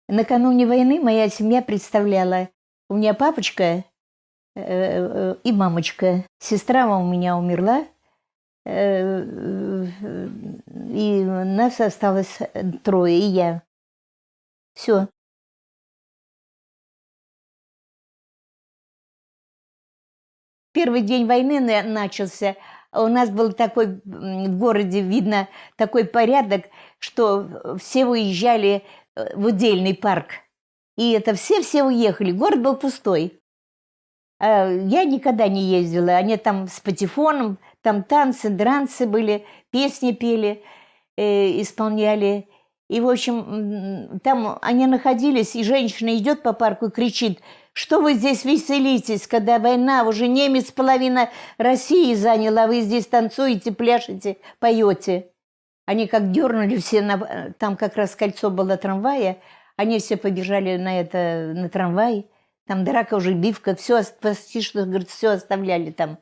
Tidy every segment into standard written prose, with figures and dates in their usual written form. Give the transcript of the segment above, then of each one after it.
Накануне войны моя семья представляла. У меня папочка и мамочка. Сестра у меня умерла, и нас осталось трое, и я. Все. Первый день войны начался. У нас был такой в городе, видно, такой порядок, что все уезжали в удельный парк. И это все уехали. Город был пустой. Я никогда не ездила. Они там с патефоном, там танцы, дранцы были, песни пели, исполняли. И, в общем, там они находились, и женщина идет по парку и кричит: что вы здесь веселитесь, когда война, уже немец половина России заняла, вы здесь танцуете, пляшете, поете. Они как дернули все, там как раз кольцо было трамвая, они все побежали на трамвай, там драка уже, бивка, все, почти что, говорит, все оставляли там.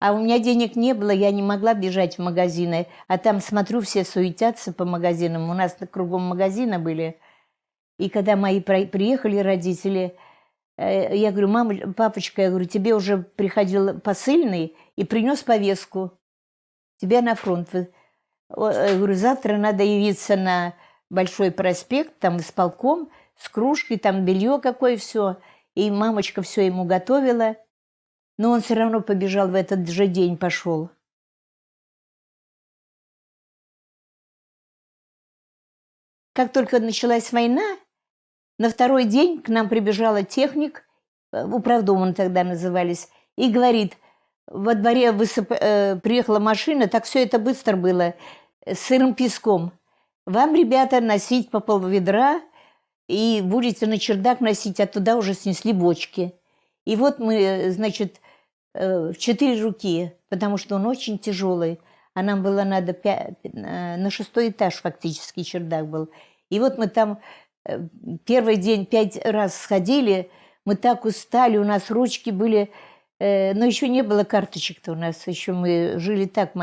А у меня денег не было, я не могла бежать в магазины, а там, смотрю, все суетятся по магазинам, у нас кругом магазины были. И когда мои приехали родители, я говорю: мама, папочка, я говорю, тебе уже приходил посыльный и принес повестку, тебя на фронт. Я говорю, завтра надо явиться на Большой проспект, там исполком, с кружкой, там белье какое, все. И мамочка все ему готовила. Но он все равно побежал в этот же день, пошел. Как только началась война, на второй день к нам прибежала техник, управдомом тогда назывались, и говорит: во дворе приехала машина, так все это быстро было, с сырым песком. Вам, ребята, носить по полведра, и будете на чердак носить, а туда уже снесли бочки. И вот мы, значит, в 4 руки, потому что он очень тяжелый, а нам было надо на 6-й этаж фактически чердак был. И вот мы там первый день 5 раз сходили, мы так устали, у нас ручки были, но еще не было карточек-то у нас, еще мы жили так,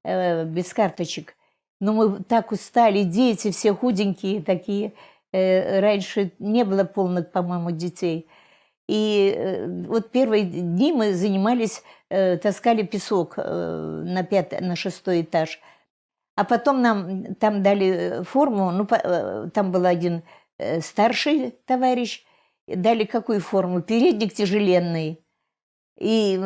без карточек. Но мы так устали, дети все худенькие такие, раньше не было полных, по-моему, детей. И вот первые дни мы занимались, таскали песок на 6-й этаж. А потом нам там дали форму, ну, там был один старший товарищ, дали какую форму? Передник тяжеленный. И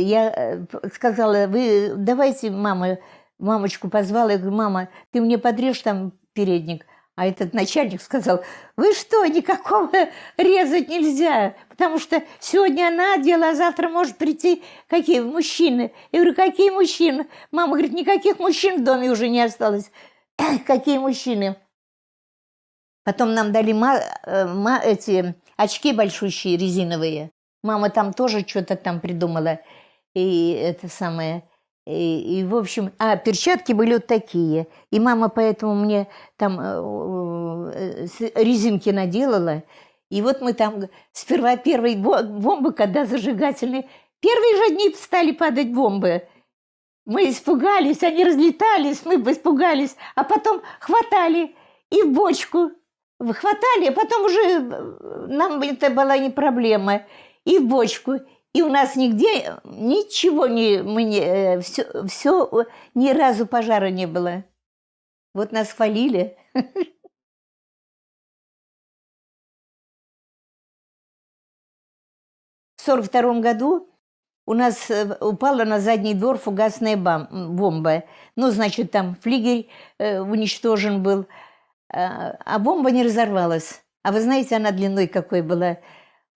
я сказала: вы давайте, мамочку позвала, я говорю: мама, ты мне подрежь там передник. А этот начальник сказал: вы что, никакого резать нельзя, потому что сегодня она одела, а завтра может прийти какие мужчины. Я говорю: какие мужчины? Мама говорит: никаких мужчин в доме уже не осталось. Какие мужчины? Потом нам дали эти очки большущие, резиновые. Мама там тоже что-то там придумала. И это самое... И в общем, перчатки были вот такие. И мама поэтому мне там резинки наделала. И вот мы там сперва первые бомбы, когда зажигательные, первые же дни стали падать бомбы. Мы испугались, они разлетались, мы испугались, а потом хватали и в бочку. Хватали, а потом уже нам это была не проблема. И в бочку. И у нас нигде ничего все, ни разу пожара не было. Вот нас хвалили. В 1942 году у нас упала на задний двор фугасная бомба. Ну, значит, там флигель уничтожен был, а бомба не разорвалась. А вы знаете, она длиной какой была?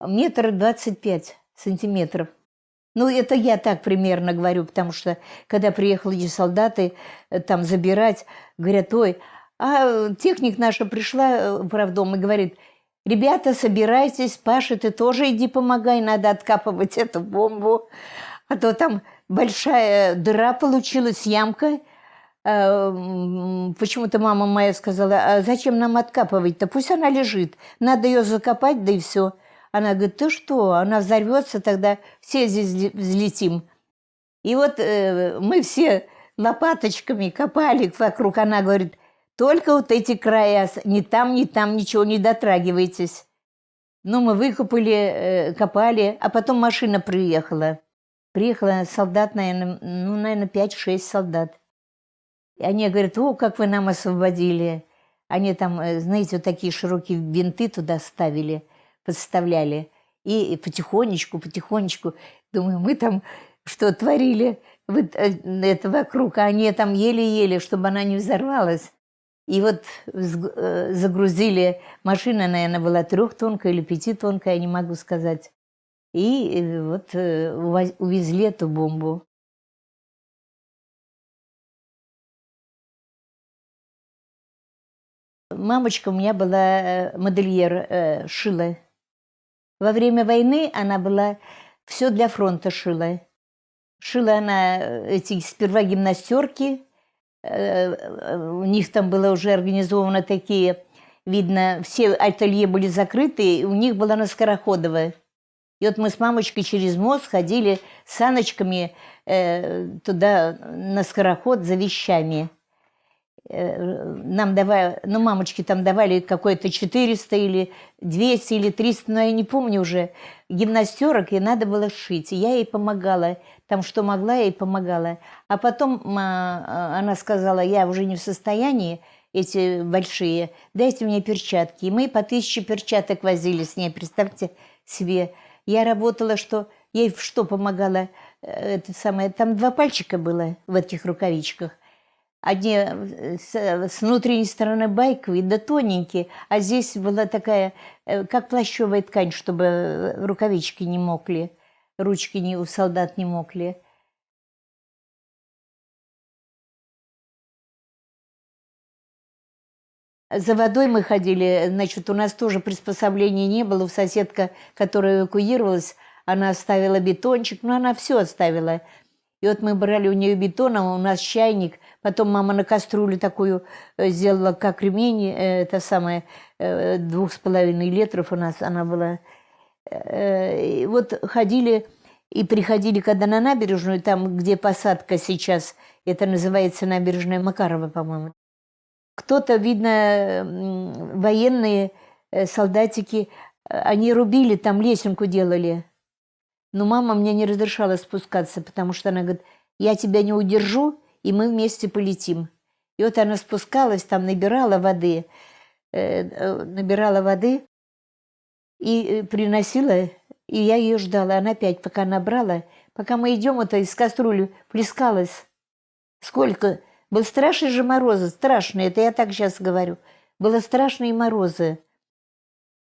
1,25 метра. Сантиметров. Ну, это я так примерно говорю, потому что, когда приехали эти солдаты там забирать, говорят: ой, а техник наша пришла в правдом и говорит: ребята, собирайтесь, Паша, ты тоже иди помогай, надо откапывать эту бомбу, а то там большая дыра получилась, ямка. Почему-то мама моя сказала: а зачем нам откапывать-то, пусть она лежит, надо ее закопать, да и все. Она говорит: ты что, она взорвется, тогда все здесь взлетим. И вот мы все лопаточками копали вокруг. Она говорит: Только вот эти края, ни там, ничего не дотрагивайтесь. Ну, мы выкопали, копали, а потом машина приехала. Приехала солдат, наверное, 5-6 солдат. И они говорят: о, как вы нам освободили. Они там, знаете, вот такие широкие винты туда ставили, подставляли. И потихонечку, думаю, мы там что творили вот, это вокруг, а они там еле-еле, чтобы она не взорвалась. И вот загрузили, машина, наверное, была 3-тонкая или 5-тонкая, я не могу сказать. И вот увезли эту бомбу. Мамочка у меня была модельер, шила. Во время войны она была, все для фронта шила. Шила она эти сперва гимнастерки, у них там было уже организовано такие, видно, все ателье были закрыты, и у них была на Скороходовой. И вот мы с мамочкой через мост ходили с саночками туда, на Скороход, за вещами. Нам давали, ну, мамочки там давали какое-то 400 или 200 или 300, но я не помню уже, гимнастерок, и надо было шить. И я ей помогала, там что могла, я ей помогала. А потом она сказала: я уже не в состоянии, эти большие, дайте мне перчатки. И мы по 1000 перчаток возили с ней, представьте себе. Я работала, что ей что помогала, это самое, там 2 пальчика было в этих рукавичках. Одни с внутренней стороны байковые, да тоненькие, а здесь была такая, как плащевая ткань, чтобы рукавички не мокли, ручки у солдат не мокли. За водой мы ходили, значит, у нас тоже приспособлений не было. Соседка, которая эвакуировалась, она оставила бетончик, ну, она все оставила. И вот мы брали у нее бетон, а у нас чайник. Потом мама на кастрюлю такую сделала, как ремень, это самое, 2,5 литров у нас она была. И вот ходили и приходили, когда на набережную, там, где посадка сейчас, это называется набережная Макарова, по-моему. Кто-то, видно, военные солдатики, они рубили, там лесенку делали. Но мама мне не разрешала спускаться, потому что она говорит: я тебя не удержу, и мы вместе полетим. И вот она спускалась, там набирала воды и приносила, и я ее ждала. Она опять, пока набрала, пока мы идем, это из кастрюли плескалась. Сколько? Был страшный же морозы, страшные, это я так сейчас говорю. Было страшные морозы.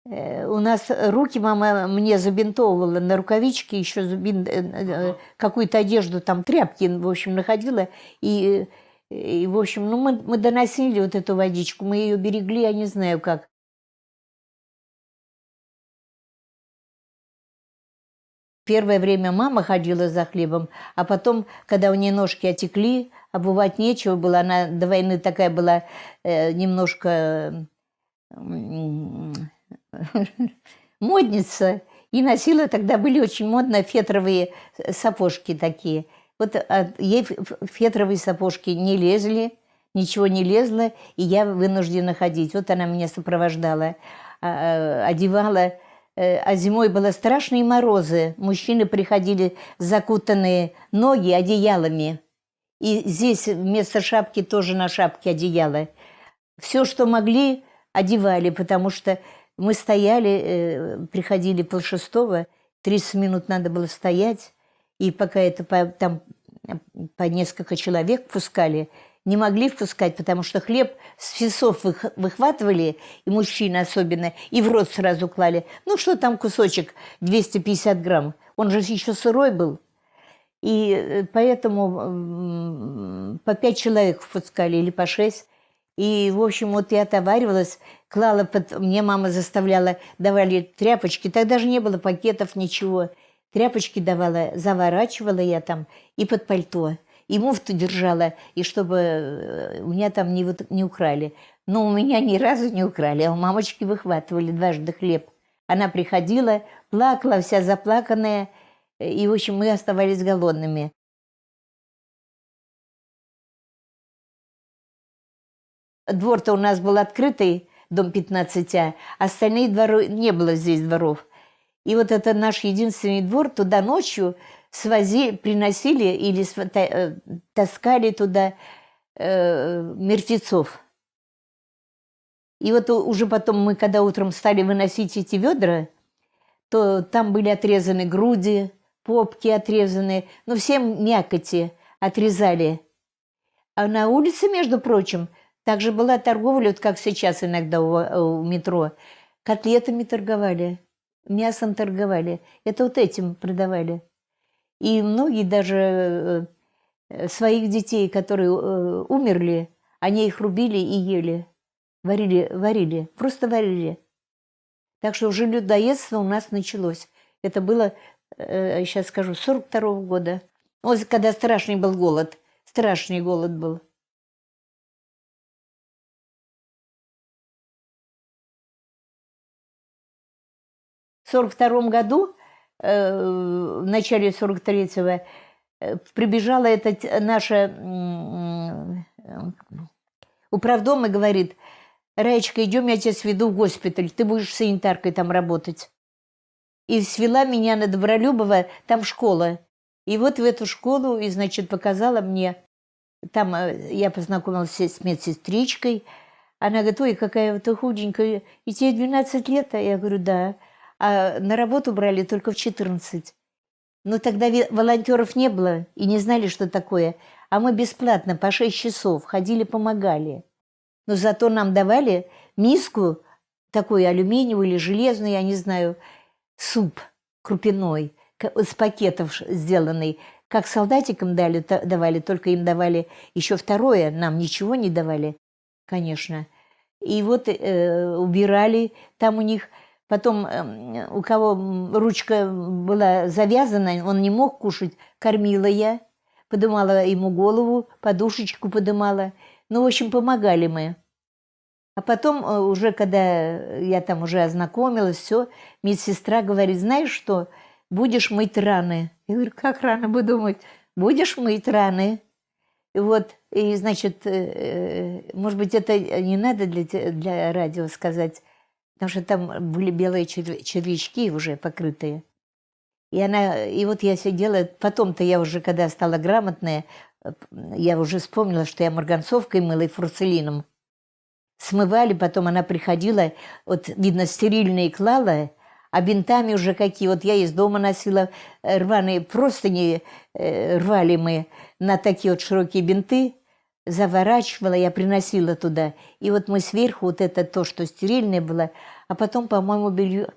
У нас руки мама мне забинтовывала на рукавички, еще какую-то одежду, там тряпки, в общем, находила. И в общем, ну, мы доносили вот эту водичку, мы ее берегли, я не знаю как. Первое время мама ходила за хлебом, а потом, когда у нее ножки отекли, обувать нечего было, она до войны такая была немножко модница, и носила, тогда были очень модно фетровые сапожки такие. Вот ей фетровые сапожки не лезли, ничего не лезло, и я вынуждена ходить. Вот она меня сопровождала, одевала. А зимой было страшные морозы. Мужчины приходили закутанные ноги одеялами. И здесь вместо шапки тоже на шапке одеяло. Все, что могли, одевали, потому что мы стояли, приходили 5:30, 30 минут надо было стоять, и пока это там по несколько человек пускали, не могли впускать, потому что хлеб с весов выхватывали, и мужчины особенно, и в рот сразу клали. Ну, что там кусочек, 250 грамм, он же еще сырой был. И поэтому по 5 человек впускали или по 6. И, в общем, вот я отоваривалась, клала мне мама заставляла, давали тряпочки, тогда же не было пакетов, ничего. Тряпочки давала, заворачивала я там и под пальто, и муфту держала, и чтобы у меня там не украли. Но у меня ни разу не украли, а у мамочки выхватывали дважды хлеб. Она приходила, плакала, вся заплаканная, и, в общем, мы оставались голодными. Двор-то у нас был открытый, дом 15А, остальные дворы, не было здесь дворов. И вот это наш единственный двор, туда ночью приносили или таскали туда мертвецов. И вот уже потом мы, когда утром стали выносить эти ведра, то там были отрезаны груди, попки отрезаны, ну, всем мякоти отрезали. А на улице, между прочим, также была торговля, вот как сейчас иногда у метро. Котлетами торговали, мясом торговали. Это вот этим продавали. И многие даже своих детей, которые умерли, они их рубили и ели. Варили, просто варили. Так что уже людоедство у нас началось. Это было, сейчас скажу, 42-го года. Вот когда страшный был голод. Страшный голод был. В 42-м году, в начале 43-го, прибежала эта наша управдом и говорит: «Раечка, идем, я тебя сведу в госпиталь, ты будешь санитаркой там работать». И свела меня на Добролюбова, там школа. И вот в эту школу, и, значит, показала мне, там я познакомилась с медсестричкой. Она говорит: «Ой, какая ты худенькая, и тебе 12 лет?» А я говорю: «Да». А на работу брали только в 14. Но тогда волонтеров не было и не знали, что такое. А мы бесплатно по 6 часов ходили, помогали. Но зато нам давали миску, такую алюминиевую или железную, я не знаю, суп крупяной, из пакетов сделанный. Как солдатикам давали, только им давали еще второе, нам ничего не давали, конечно. И вот убирали там у них. Потом у кого ручка была завязана, он не мог кушать, кормила я, подымала ему голову, подушечку подымала. Ну, в общем, помогали мы. А потом уже, когда я там уже ознакомилась, все, медсестра говорит: «Знаешь что, будешь мыть раны». Я говорю: «Как раны буду мыть?» «Будешь мыть раны». И вот, и, значит, может быть, это не надо для радио сказать, потому что там были белые червячки уже покрытые. И вот я сидела, потом-то я уже, когда стала грамотная, я уже вспомнила, что я марганцовкой мыла и фурцелином. Смывали, потом она приходила, вот, видно, стерильные клала, а бинтами уже какие. Вот я из дома носила рваные простыни, рвали мы на такие вот широкие бинты, заворачивала, я приносила туда. И вот мы сверху, вот это то, что стерильное было, а потом, по-моему, белье.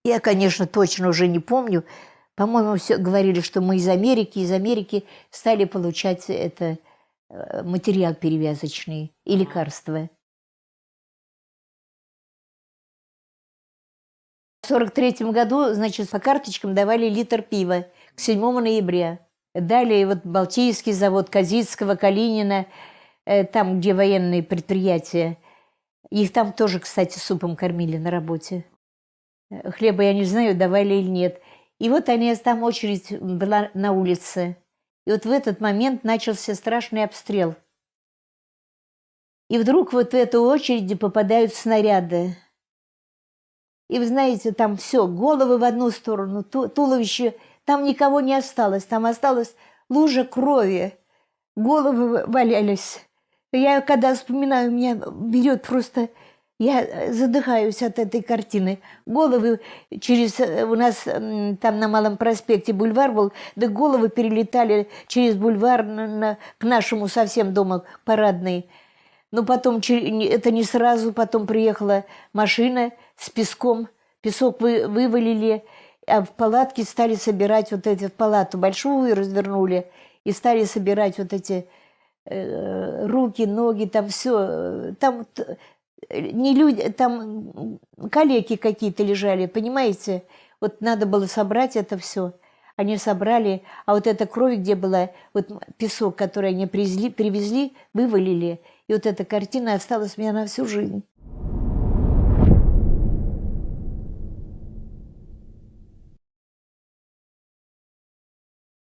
Я, конечно, точно уже не помню. По-моему, все говорили, что мы из Америки стали получать это материал перевязочный и лекарства. В 43-м году, значит, по карточкам давали литр пива к 7 ноября. Далее вот Балтийский завод, Козицкого, Калинина, там, где военные предприятия. Их там тоже, кстати, супом кормили на работе. Хлеба, я не знаю, давали или нет. И вот там очередь была на улице. И вот в этот момент начался страшный обстрел. И вдруг вот в эту очередь попадают снаряды. И вы знаете, там все, головы в одну сторону, туловище, там никого не осталось, там осталась лужа крови, головы валялись. Я, когда вспоминаю, меня берет просто, я задыхаюсь от этой картины. Головы у нас там на Малом проспекте бульвар был, да головы перелетали через бульвар к нашему совсем дому парадный. Но потом, это не сразу, потом приехала машина с песком, песок вывалили, а в палатке стали собирать вот эти, в палату большую развернули, и стали собирать вот эти руки, ноги, там все, там не люди, там калеки какие-то лежали, понимаете? Вот надо было собрать это все. Они собрали, а вот эта кровь, где была, вот песок, который они привезли, вывалили, и вот эта картина осталась у меня на всю жизнь.